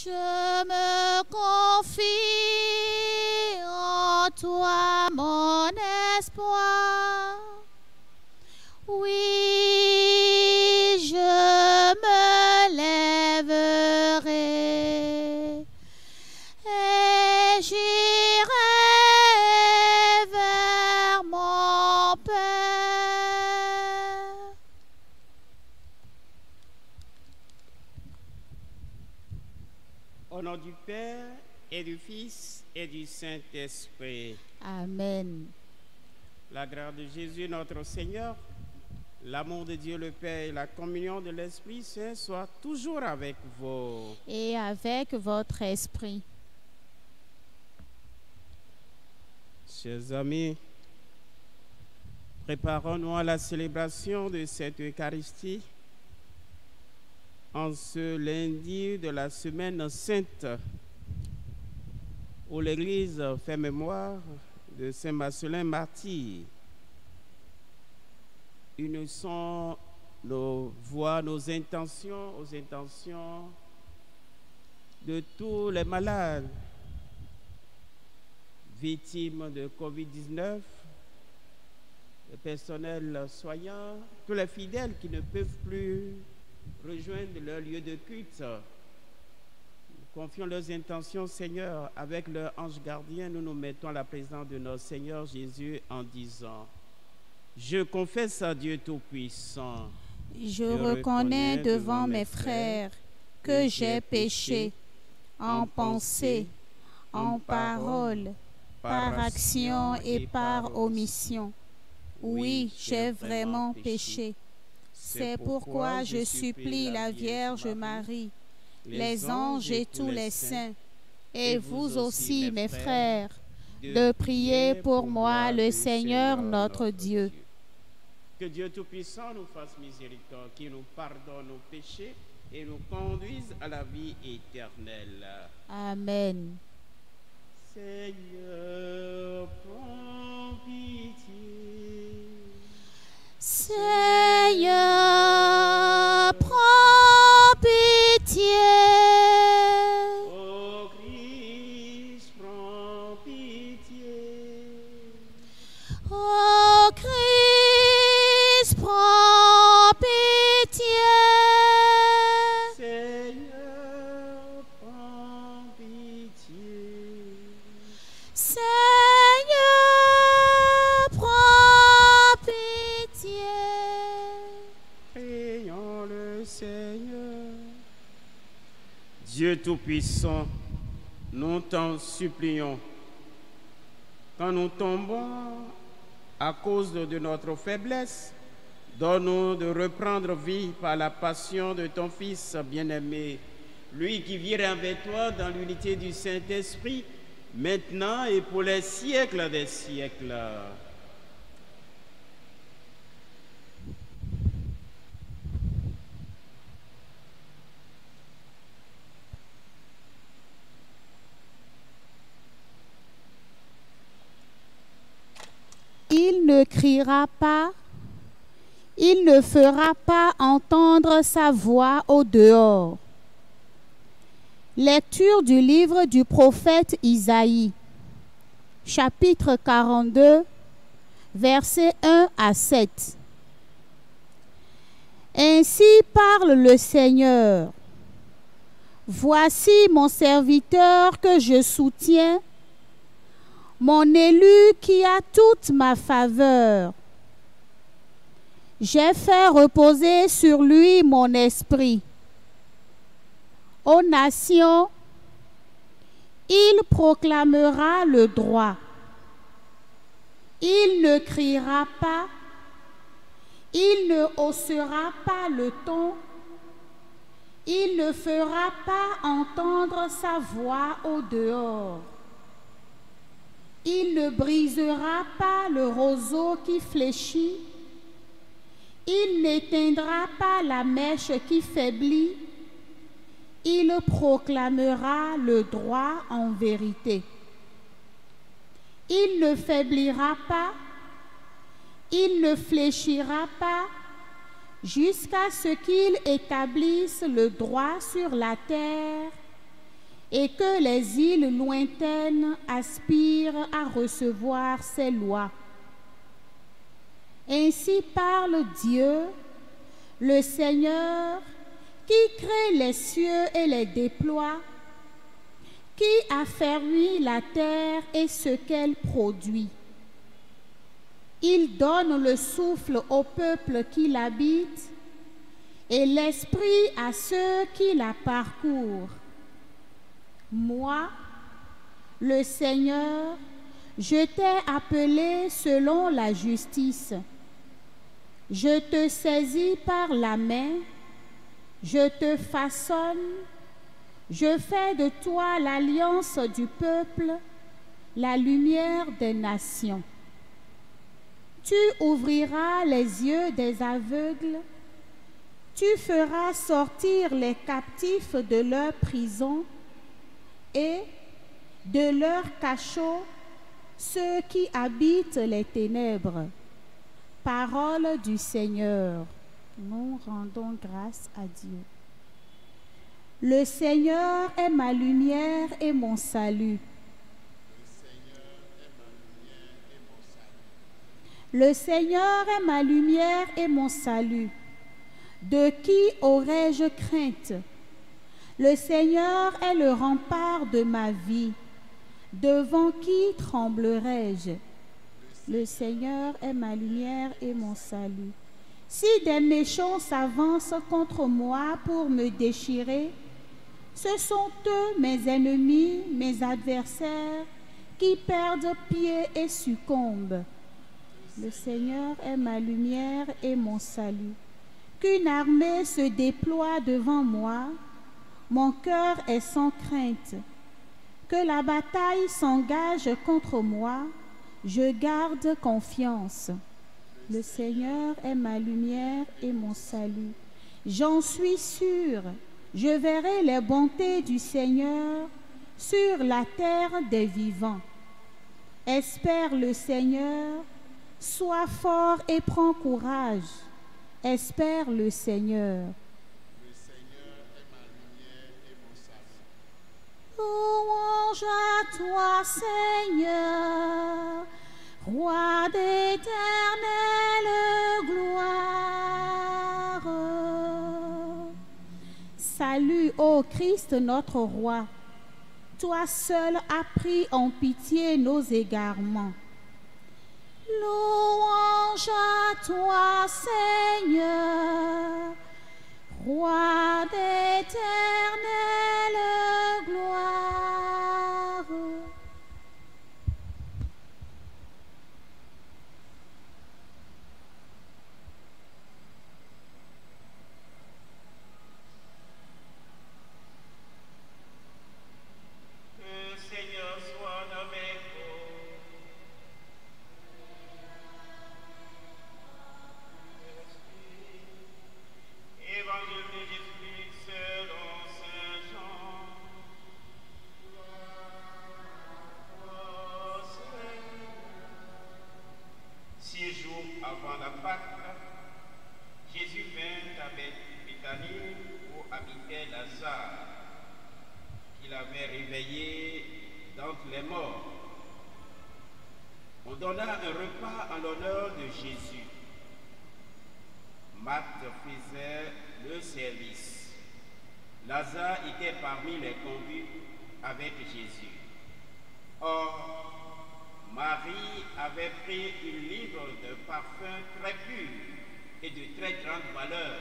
Je me confie en toi, mon espoir. Oui, je me lèverai et j'irai vers mon Père. Au nom du Père et du Fils et du Saint-Esprit. Amen. La grâce de Jésus notre Seigneur, l'amour de Dieu le Père et la communion de l'Esprit Saint soient toujours avec vous. Et avec votre esprit. Chers amis, préparons-nous à la célébration de cette Eucharistie en ce lundi de la semaine sainte où l'Église fait mémoire de Saint Marcellin martyr. Unissons nos voix, nos intentions aux intentions de tous les malades, victimes de Covid-19, le personnel soignant, tous les fidèles qui ne peuvent plus rejoindre leur lieu de culte. Confions leurs intentions, Seigneur, avec leur ange gardien. Nous nous mettons à la présence de notre Seigneur Jésus en disant: je confesse à Dieu Tout-Puissant. Je reconnais devant mes frères que j'ai péché en pensée, en parole, par action et par omission. Oui, j'ai vraiment péché. C'est pourquoi je supplie la Vierge Marie, les anges et tous les saints, et vous aussi, mes frères, de prier pour moi le Seigneur notre Dieu. Que Dieu Tout-Puissant nous fasse miséricorde, qu'il nous pardonne nos péchés et nous conduise à la vie éternelle. Amen. Seigneur, prends pitié. Seigneur, prends pitié. Ô Christ, prends pitié. Ô Christ, prends pitié. Seigneur, prends pitié. Seigneur, prends pitié. Prions le Seigneur. Dieu Tout-Puissant, nous t'en supplions. Quand nous tombons à cause de notre faiblesse, donne-nous de reprendre vie par la passion de ton Fils bien-aimé, lui qui vit avec toi dans l'unité du Saint-Esprit, maintenant et pour les siècles des siècles. Il ne criera pas, il ne fera pas entendre sa voix au dehors. Lecture du livre du prophète Isaïe, chapitre 42, versets 1 à 7. Ainsi parle le Seigneur. Voici mon serviteur que je soutiens, mon élu qui a toute ma faveur. J'ai fait reposer sur lui mon esprit. Aux nations, il proclamera le droit. Il ne criera pas, il ne haussera pas le ton, il ne fera pas entendre sa voix au dehors. Il ne brisera pas le roseau qui fléchit, il n'éteindra pas la mèche qui faiblit, il proclamera le droit en vérité. Il ne faiblira pas, il ne fléchira pas, jusqu'à ce qu'il établisse le droit sur la terre et que les îles lointaines aspirent à recevoir ses lois. Ainsi parle Dieu, le Seigneur, qui crée les cieux et les déploie, qui affermit la terre et ce qu'elle produit. Il donne le souffle au peuple qui l'habite et l'esprit à ceux qui la parcourent. Moi, le Seigneur, je t'ai appelé selon la justice. Je te saisis par la main, je te façonne, je fais de toi l'alliance du peuple, la lumière des nations. Tu ouvriras les yeux des aveugles, tu feras sortir les captifs de leur prison et de leur cachot ceux qui habitent les ténèbres. Parole du Seigneur. Nous rendons grâce à Dieu. Le Seigneur est ma lumière et mon salut. Le Seigneur est ma lumière et mon salut. De qui aurais-je crainte? Le Seigneur est le rempart de ma vie. Devant qui tremblerai-je? Le Seigneur est ma lumière et mon salut. Si des méchants s'avancent contre moi pour me déchirer, ce sont eux, mes ennemis, mes adversaires, qui perdent pied et succombent. Le Seigneur est ma lumière et mon salut. Qu'une armée se déploie devant moi, mon cœur est sans crainte. Que la bataille s'engage contre moi, je garde confiance. Le Seigneur est ma lumière et mon salut. J'en suis sûre, je verrai les bontés du Seigneur sur la terre des vivants. Espère le Seigneur, sois fort et prends courage. Espère le Seigneur. Le Seigneur est ma lumière et mon salut. Louange à toi, Seigneur, Roi d'éternelle gloire. Salut, ô Christ, notre Roi. Toi seul as pris en pitié nos égarements. Louange à toi, Seigneur, Roi d'éternelle gloire. Que le Seigneur soit avec vous. Évangile de Jésus selon Saint Jean. Ô Seigneur. 6 jours avant la Pâque, Jésus vint à Béthanie où habitait Lazare, qu'il avait réveillé d'entre les morts. On donna un repas en l'honneur de Jésus. Marthe faisait le service. Lazare était parmi les convives avec Jésus. Or, Marie avait pris une livre de parfum très pur et de très grande valeur.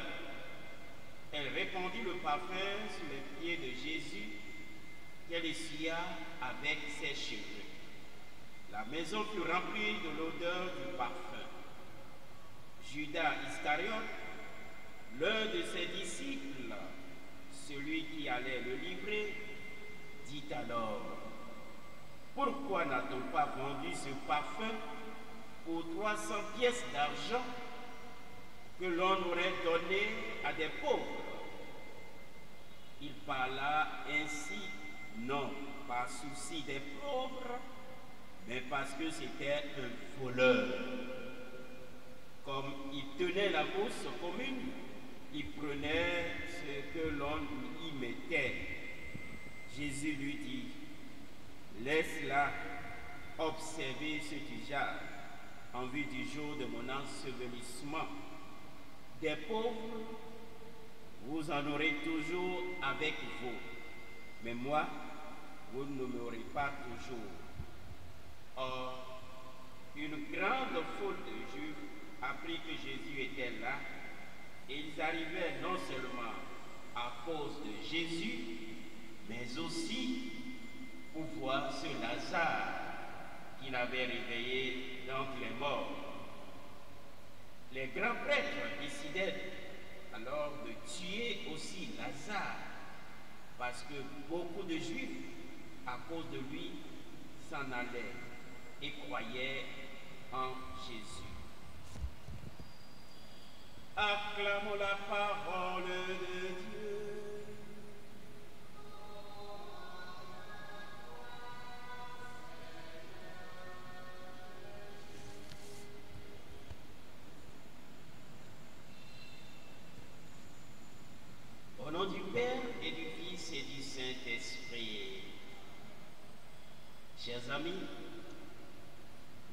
Elle répandit le parfum sur les pieds de Jésus, qu'elle essuya avec ses cheveux. La maison fut remplie de l'odeur du parfum. Judas Iscariote, l'un de ses disciples, celui qui allait le livrer, dit alors: pourquoi n'a-t-on pas vendu ce parfum pour 300 pièces d'argent que l'on aurait donné à des pauvres? Il parla ainsi, non par souci des pauvres, mais parce que c'était un voleur. Comme il tenait la bourse commune, il prenait ce que l'on y mettait. Jésus lui dit, laisse-la observer ce tijard en vue du jour de mon ensevelissement. Des pauvres, vous en aurez toujours avec vous, mais moi, vous ne m'aurez pas toujours. Or, une grande foule de Juifs apprit que Jésus était là, et ils arrivaient non seulement à cause de Jésus, mais aussi pour voir ce Lazare qu'il avait réveillé d'entre les morts. Les grands prêtres décidèrent alors de tuer aussi Lazare, parce que beaucoup de Juifs, à cause de lui, s'en allaient et croyaient en Jésus. Acclamons la parole de Dieu. Au nom du Père et du Fils et du Saint-Esprit. Chers amis,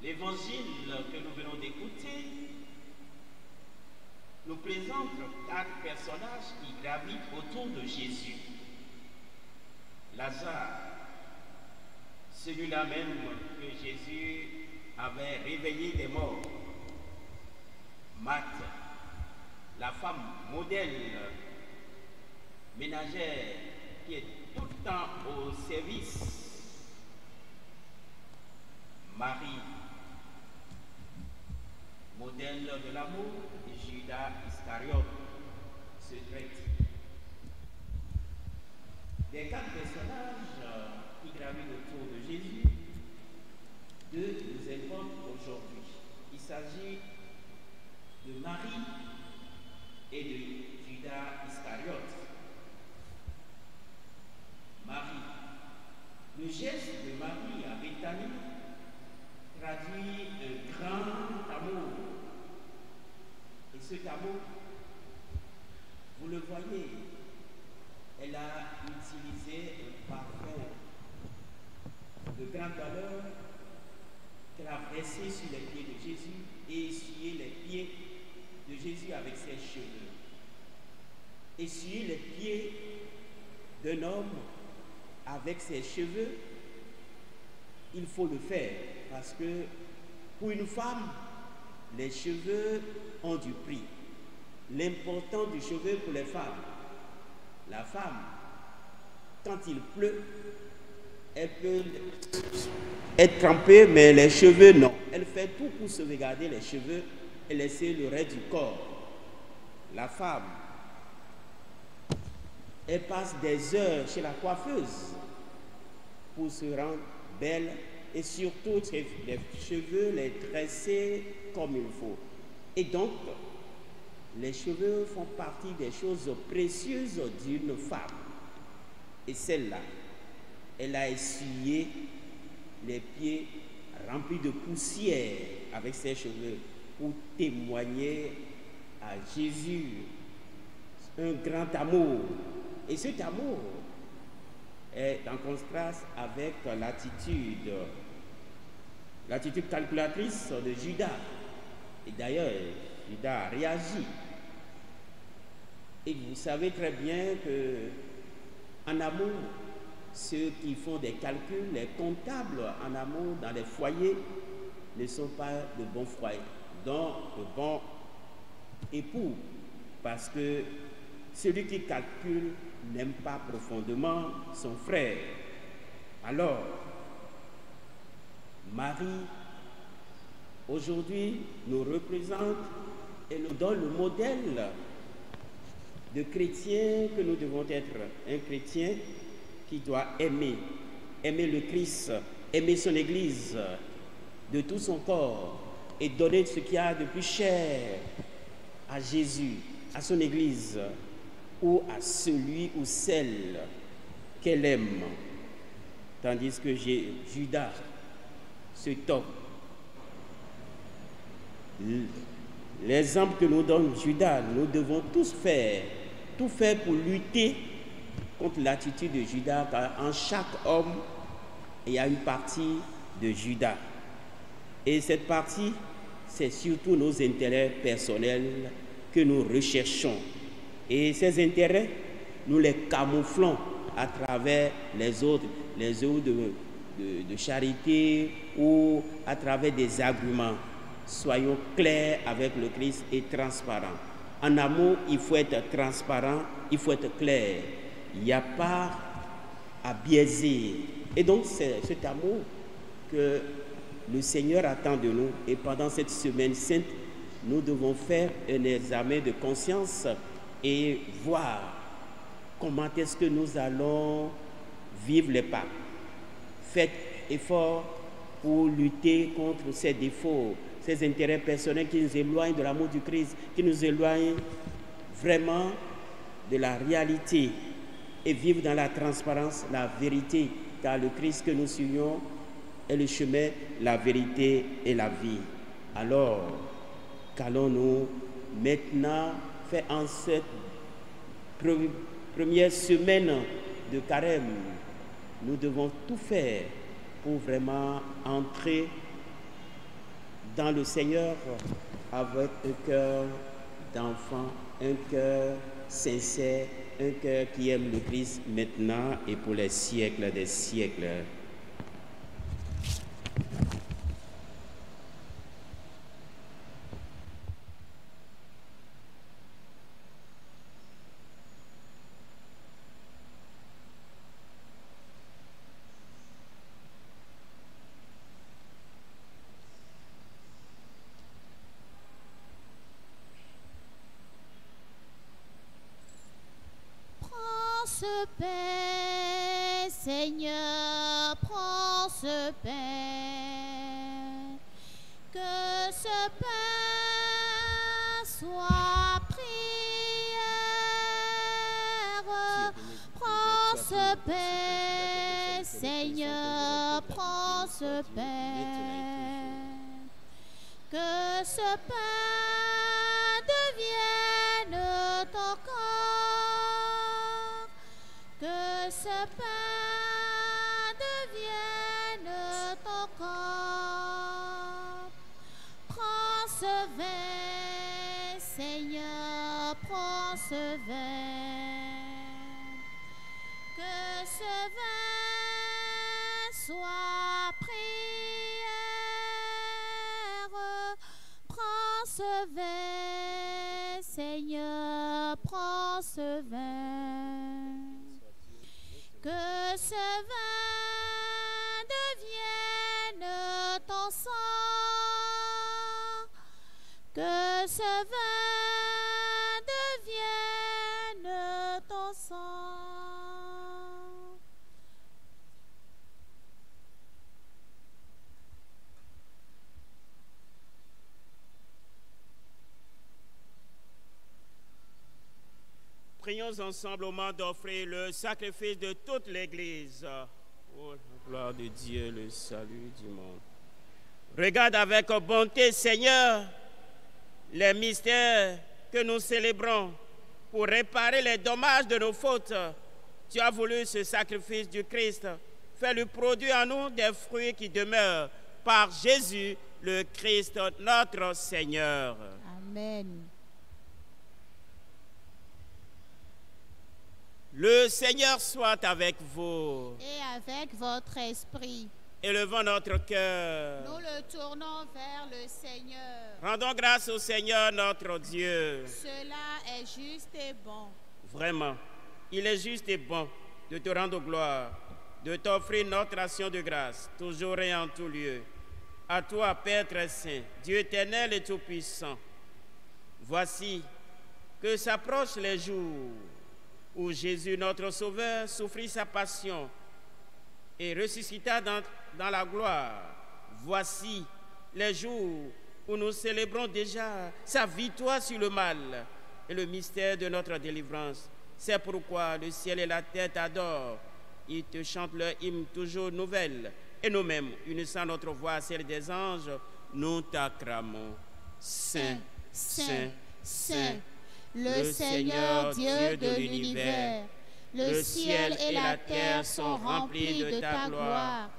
l'évangile que nous venons d'écouter nous présente 4 personnages qui gravitent autour de Jésus. Lazare, celui-là même que Jésus avait réveillé des morts. Marthe, la femme modèle ménagère qui est tout le temps au service. Marie, modèle de l'amour, et Judas Iscariote, ce traître. Des 4 personnages qui gravitent autour de Jésus, 2 nous évoquent aujourd'hui. Il s'agit de Marie et de Judas Iscariote. Marie. Le geste de Marie à Béthanie traduit un grand amour. Et cet amour, vous le voyez, elle a utilisé un parfum de grande valeur qu'elle a versé sur les pieds de Jésus et essuyé les pieds de Jésus avec ses cheveux. Essuyer les pieds d'un homme avec ses cheveux, il faut le faire parce que pour une femme, les cheveux ont du prix. L'important du cheveu pour les femmes, la femme, quand il pleut, elle peut être trempée, mais les cheveux non. Elle fait tout pour se regarder les cheveux et laisser le reste du corps. La femme, elle passe des heures chez la coiffeuse pour se rendre belle et surtout les cheveux, les tresser comme il faut. Et donc, les cheveux font partie des choses précieuses d'une femme. Et celle-là, elle a essuyé les pieds remplis de poussière avec ses cheveux pour témoigner à Jésus un grand amour. Et cet amour est en contraste avec l'attitude calculatrice de Judas. Et d'ailleurs, Judas a réagi. Et vous savez très bien qu'en amour, ceux qui font des calculs, les comptables en amour dans les foyers, ne sont pas de bons foyers, donc de bons époux. Parce que celui qui calcule n'aime pas profondément son frère. Alors, Marie, aujourd'hui, nous représente et nous donne le modèle de chrétien que nous devons être. Un chrétien qui doit aimer le Christ, aimer son Église de tout son corps et donner ce qu'il y a de plus cher à Jésus, à son Église ou à celui ou celle qu'elle aime. Tandis que Judas, cet homme, l'exemple que nous donne Judas, nous devons tout faire pour lutter contre l'attitude de Judas, car en chaque homme, il y a une partie de Judas. Et cette partie, c'est surtout nos intérêts personnels que nous recherchons. Et ces intérêts, nous les camouflons à travers les autres de charité ou à travers des arguments. Soyons clairs avec le Christ et transparents. En amour, il faut être transparent, il faut être clair. Il n'y a pas à biaiser. Et donc, c'est cet amour que le Seigneur attend de nous. Et pendant cette semaine sainte, nous devons faire un examen de conscience et voir comment est-ce que nous allons vivre les Pâques. Faites effort pour lutter contre ces défauts, ces intérêts personnels qui nous éloignent de l'amour du Christ, qui nous éloignent vraiment de la réalité et vivre dans la transparence, la vérité, car le Christ que nous suivons est le chemin, la vérité et la vie. Alors, qu'allons-nous maintenant faire en cette première semaine de carême? Nous devons tout faire pour vraiment entrer dans le Seigneur avec un cœur d'enfant, un cœur sincère, un cœur qui aime le Christ maintenant et pour les siècles des siècles. Ce pain, Seigneur, prends ce pain, que ce pain soit prière. Prends ce pain, Seigneur, prends ce pain, que ce pain devienne ton corps. Que ce pain devienne ton corps. Prends ce vin, Seigneur, prends ce vin. Que ce vin soit prière. Prends ce vin, Seigneur, prends ce vin. Que ce vin devienne ton sang, que ce vin devienne ton sang. Prions ensemble au moment d'offrir le sacrifice de toute l'Église. Oh, la gloire de Dieu, le salut du monde. Regarde avec bonté, Seigneur, les mystères que nous célébrons pour réparer les dommages de nos fautes. Tu as voulu ce sacrifice du Christ. Fais-le produire en nous des fruits qui demeurent par Jésus, le Christ, notre Seigneur. Amen. Le Seigneur soit avec vous. Et avec votre esprit. Élevons notre cœur. Nous le tournons vers le Seigneur. Rendons grâce au Seigneur notre Dieu. Cela est juste et bon. Vraiment, il est juste et bon de te rendre gloire, de t'offrir notre action de grâce, toujours et en tout lieu. À toi, Père très saint, Dieu éternel et tout-puissant. Voici que s'approchent les jours où Jésus, notre Sauveur, souffrit sa passion et ressuscita dans la gloire. Voici les jours où nous célébrons déjà sa victoire sur le mal et le mystère de notre délivrance. C'est pourquoi le ciel et la terre t'adorent. Ils te chantent leur hymne toujours nouvelle. Et nous-mêmes, unissant notre voix à celle des anges, nous t'acclamons. Saint, Saint, Saint, le Seigneur Dieu de l'univers, Le ciel et la terre sont remplis de ta gloire.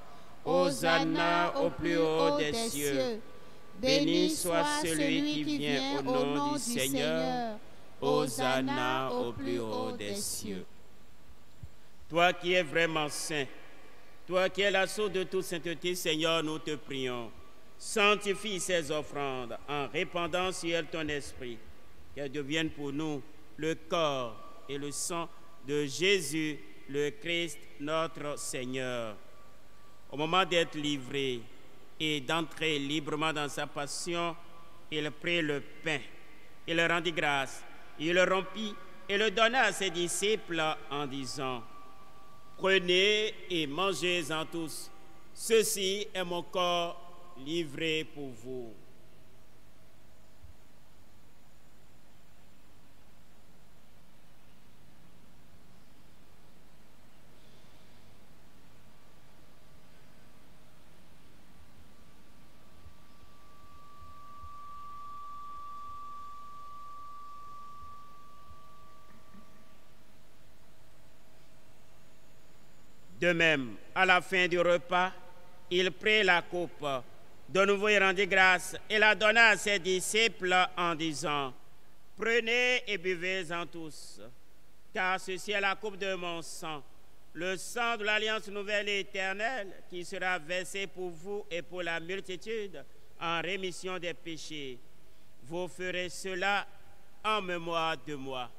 Hosanna au plus haut des cieux. Béni soit celui qui vient au nom du Seigneur. Hosanna au plus haut des cieux. Toi qui es vraiment saint, toi qui es la source de toute sainteté, Seigneur, nous te prions. Sanctifie ces offrandes en répandant sur elles ton esprit, qu'elles deviennent pour nous le corps et le sang de Jésus, le Christ, notre Seigneur. Au moment d'être livré et d'entrer librement dans sa passion, il prit le pain, il rendit grâce, il le rompit et le donna à ses disciples en disant: prenez et mangez-en tous, ceci est mon corps livré pour vous. De même, à la fin du repas, il prit la coupe. De nouveau, il rendit grâce et la donna à ses disciples en disant: prenez et buvez-en tous, car ceci est la coupe de mon sang, le sang de l'alliance nouvelle et éternelle, qui sera versé pour vous et pour la multitude en rémission des péchés. Vous ferez cela en mémoire de moi.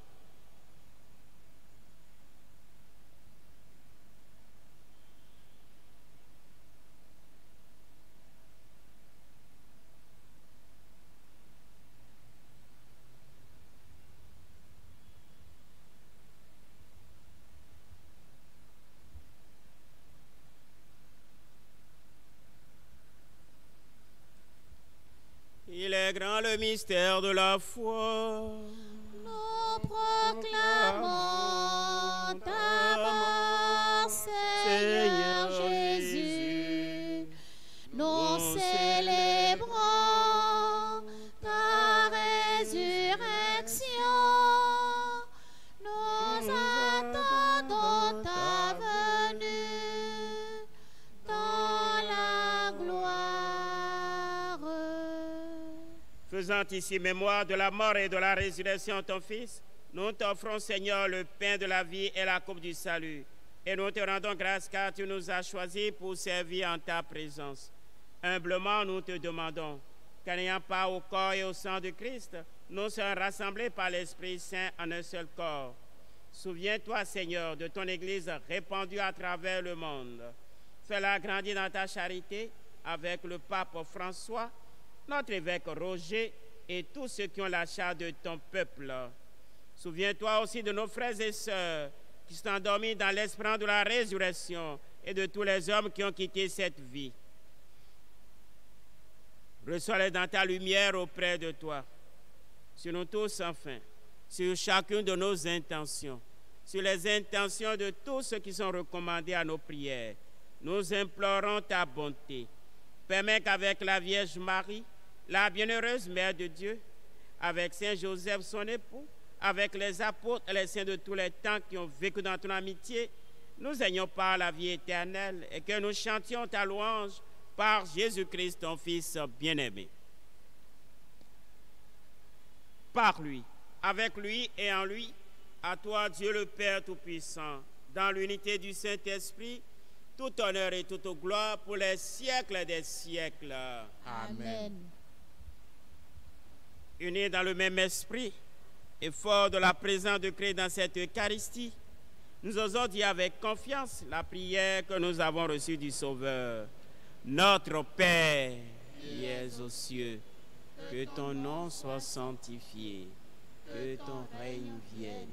Il est grand le mystère de la foi. Nous proclamons ta mort, Seigneur Jésus. Nous célébrons ta résurrection. Nous attendons ta venue dans la gloire. Faisant ici mémoire de la mort et de la résurrection de ton Fils, nous t'offrons, Seigneur, le pain de la vie et la coupe du salut. Et nous te rendons grâce car tu nous as choisis pour servir en ta présence. Humblement, nous te demandons qu'en ayant part au corps et au sang de Christ, nous soyons rassemblés par l'Esprit Saint en un seul corps. Souviens-toi, Seigneur, de ton Église répandue à travers le monde. Fais-la grandir dans ta charité avec le pape François, notre évêque Roger et tous ceux qui ont la charge de ton peuple. Souviens-toi aussi de nos frères et sœurs qui sont endormis dans l'espérance de la résurrection et de tous les hommes qui ont quitté cette vie. Reçois-les dans ta lumière auprès de toi. Sur nous tous, enfin, sur chacune de nos intentions, sur les intentions de tous ceux qui sont recommandés à nos prières. Nous implorons ta bonté. Permets qu'avec la Vierge Marie, la bienheureuse Mère de Dieu, avec Saint Joseph, son époux, avec les apôtres et les saints de tous les temps qui ont vécu dans ton amitié, nous ayons par la vie éternelle et que nous chantions ta louange par Jésus-Christ, ton Fils bien-aimé. Par lui, avec lui et en lui, à toi, Dieu le Père Tout-Puissant, dans l'unité du Saint-Esprit, tout honneur et toute gloire pour les siècles des siècles. Amen. Unis dans le même esprit et forts de la présence de Christ dans cette Eucharistie, nous osons dire avec confiance la prière que nous avons reçue du Sauveur. Notre Père qui es aux cieux, que ton nom soit sanctifié, que ton règne vienne,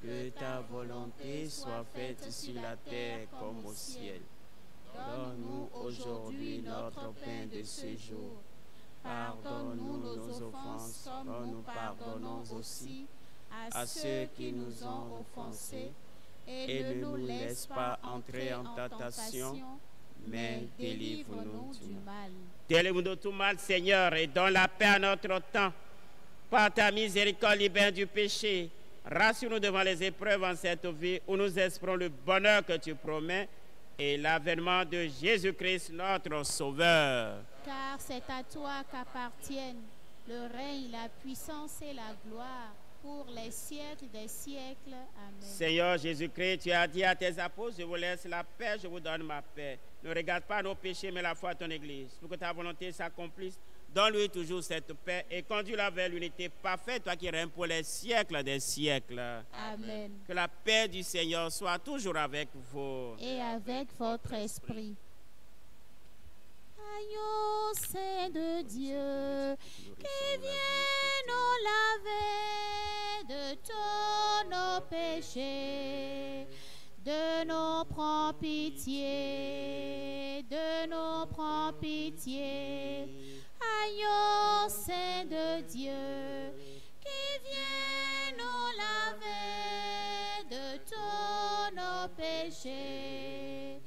que ta volonté soit faite sur la terre comme au ciel. Donne-nous aujourd'hui notre pain de ce jour. Pardonne-nous nos offenses, comme nous pardonnons aussi à ceux qui nous ont offensés. Et ne nous laisse pas entrer en tentation, mais délivre-nous du mal. Délivre-nous de tout mal, Seigneur, et donne la paix à notre temps. Par ta miséricorde, libère du péché Rassure-nous devant les épreuves en cette vie où nous espérons le bonheur que tu promets et l'avènement de Jésus-Christ, notre Sauveur. Car c'est à toi qu'appartiennent le règne, la puissance et la gloire pour les siècles des siècles. Amen. Seigneur Jésus-Christ, tu as dit à tes apôtres, je vous laisse la paix, je vous donne ma paix. Ne regarde pas nos péchés, mais la foi de ton Église. Pour que ta volonté s'accomplisse, donne-lui toujours cette paix et conduis-la vers l'unité parfaite, toi qui règnes pour les siècles des siècles. Amen. Que la paix du Seigneur soit toujours avec vous. Et avec votre esprit. Agneau Saint de Dieu, qui viens nous laver de tous nos péchés, de nous prends pitié, de nous prends pitié. Agneau Saint de Dieu, qui viens nous laver de tous nos péchés,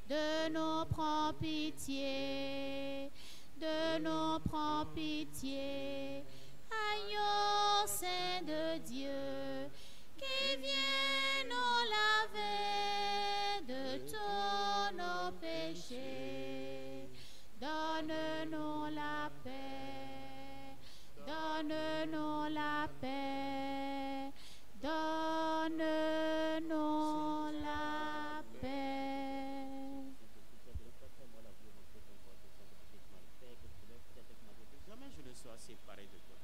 de nous prends pitié, de nous prends pitié. Agneau Saint de Dieu, qui vient nous laver de tous nos péchés, donne-nous la paix, donne-nous la paix, donne-nous la paix. Jamais je ne sois séparé de toi.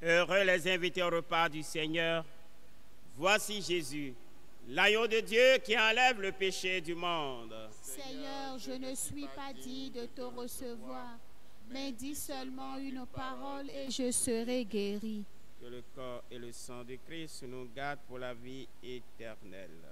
Heureux les invités au repas du Seigneur. Voici Jésus, l'agneau de Dieu qui enlève le péché du monde. Seigneur, je ne suis pas digne de te recevoir, mais dis seulement une parole et je serai guéri. Que le corps et le sang de Christ nous gardent pour la vie éternelle.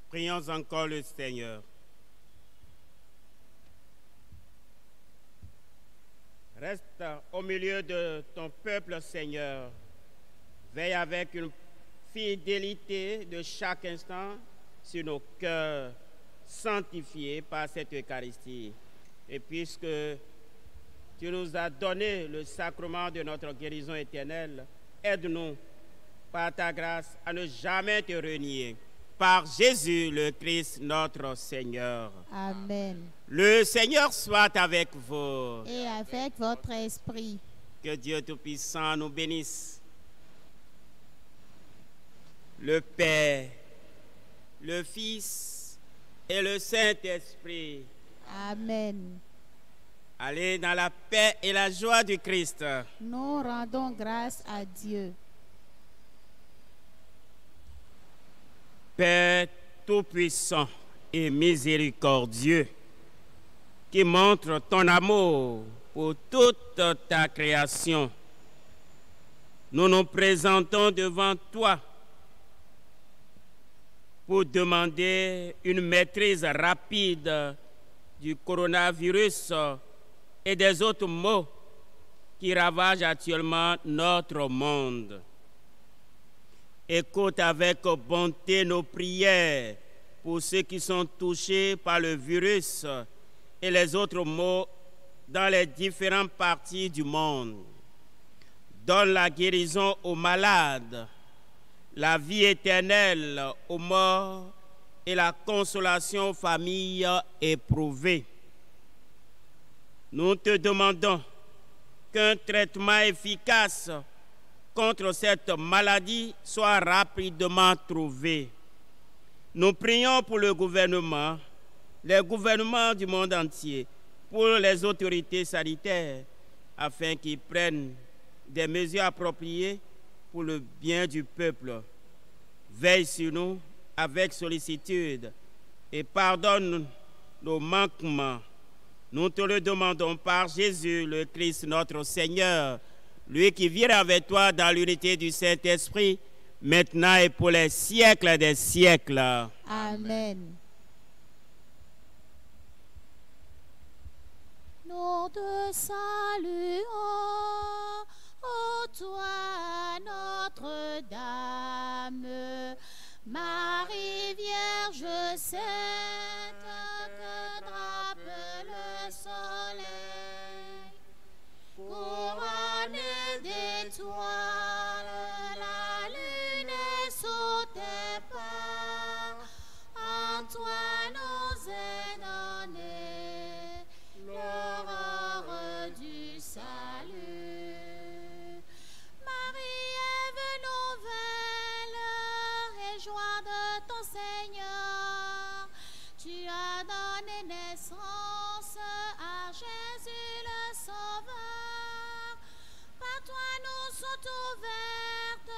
Prions encore le Seigneur. Reste au milieu de ton peuple, Seigneur. Veille avec une fidélité de chaque instant sur nos cœurs sanctifiés par cette Eucharistie. Et puisque tu nous as donné le sacrement de notre guérison éternelle, aide-nous par ta grâce à ne jamais te renier. Par Jésus le Christ, notre Seigneur. Amen. Le Seigneur soit avec vous. Et avec votre esprit. Que Dieu Tout-Puissant nous bénisse. Le Père, le Fils et le Saint-Esprit. Amen. Allez dans la paix et la joie du Christ. Nous rendons grâce à Dieu. Père Tout-Puissant et miséricordieux, qui montre ton amour pour toute ta création, nous nous présentons devant toi pour demander une maîtrise rapide du coronavirus et des autres maux qui ravagent actuellement notre monde. Écoute avec bonté nos prières pour ceux qui sont touchés par le virus et les autres maux dans les différentes parties du monde. Donne la guérison aux malades, la vie éternelle aux morts et la consolation aux familles éprouvées. Nous te demandons qu'un traitement efficace contre cette maladie soit rapidement trouvé. Nous prions pour le gouvernement, les gouvernements du monde entier, pour les autorités sanitaires, afin qu'ils prennent des mesures appropriées pour le bien du peuple. Veille sur nous avec sollicitude et pardonne nos manquements. Nous te le demandons par Jésus, le Christ, notre Seigneur, lui qui vit avec toi dans l'unité du Saint-Esprit, maintenant et pour les siècles des siècles. Amen. Nous te saluons, ô toi Notre-Dame, Marie Vierge sainte, que drape le soleil, couronnée d'étoiles, la lune est sous tes pas, en toi nous est donnée l'aurore du salut. Marie, Ève nouvelle, réjouis de ton Seigneur, tu as donné naissance à Jésus le Sauveur. Par toi nous sont ouvertes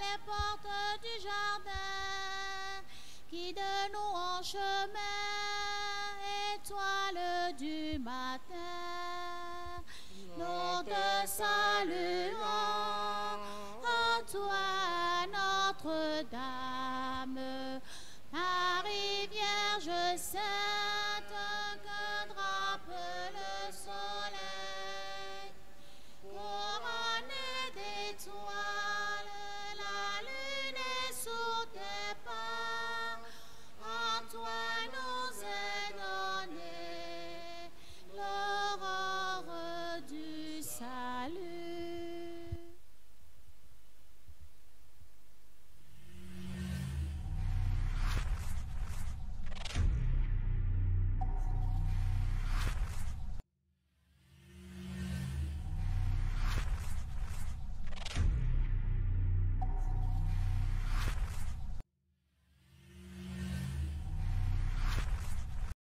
les portes du jardin qui de nous en chemin, étoile du matin. Nous te saluons, ô toi Notre-Dame,